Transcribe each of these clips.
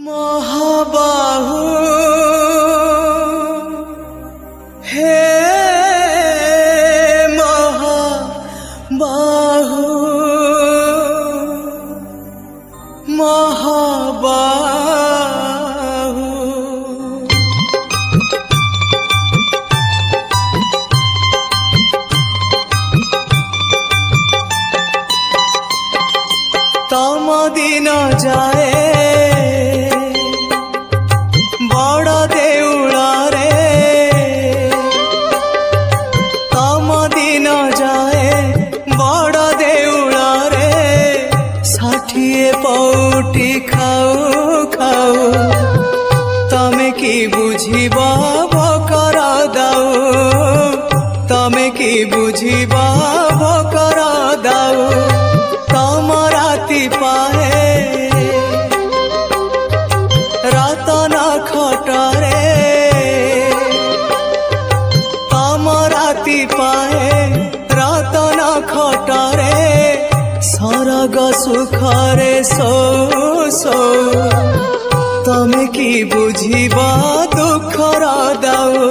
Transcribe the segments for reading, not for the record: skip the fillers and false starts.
महाबाहु हे महाबाहु महाबाहु तम दिन जाए पौटी खाओ खाओ तमे की बुझिबा भकर दाओ तमे की बुझिबा भकर दाओ तम राति पाए रतन खटरे तम राति पाए रतन खटरे सरग सुखरे सो सो तमे की बुझिबा दुखर दाओ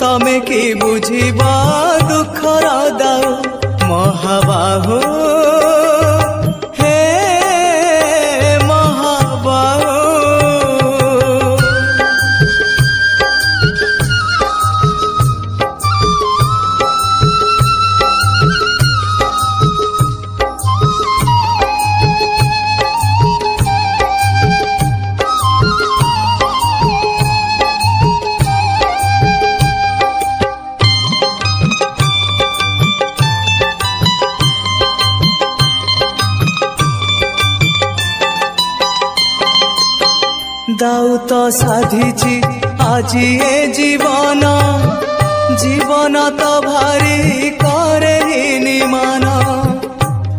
तमे की बुझिबा दुखर दाओ महाबाहु हे महाबाहु दाऊ तो साधिची आजी ए जीवन जीवन तो भारी करे निमान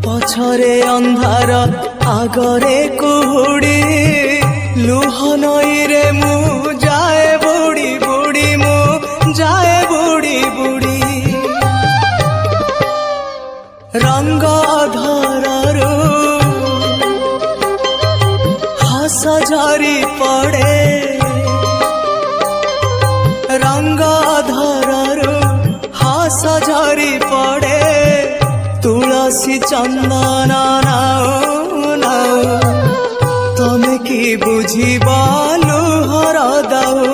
पछरे अंधार आगरे कुहुड़ी लुह नई रे मु जाए बुड़ी बुड़ी मु जाए बुड़ी बुड़ी रंग धररू हस झरी पड़े रंग धररू हस झरी पड़े तुलसी चंदन नाओ नाओ तमे की बुझिबा लुहर दाओ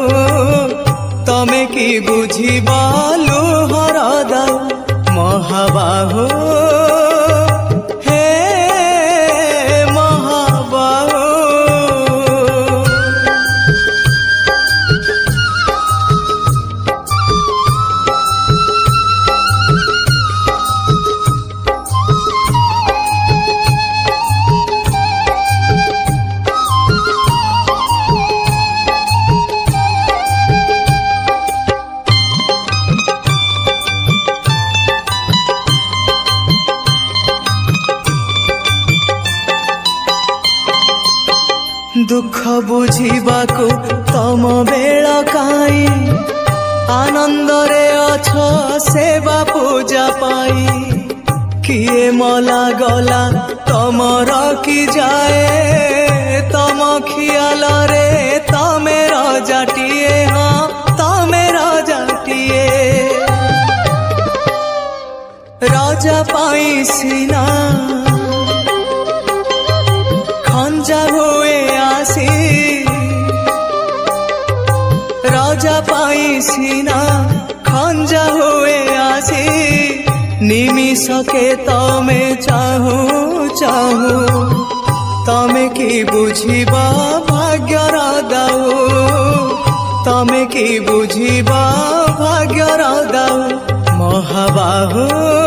तमे की बुझिबा लुहर दाओ महाबाहु दुख बुझिबाकु तम बेल काई आनंद रे अछ सेवा पूजा पाई किए मला गला तम रखी जाए तम खियाल रे तमे रजाटिए हाँ तमे रजाटिए राजा पाई सीना खंजा हुए आसी राजा पाई सीना खंजा हुए आसी निमिषके तमे चाहू चाहू तमे की बुझिबा भाग्यर दाओ तमे की बुझिबा भाग्यर दाओ महाबाहु।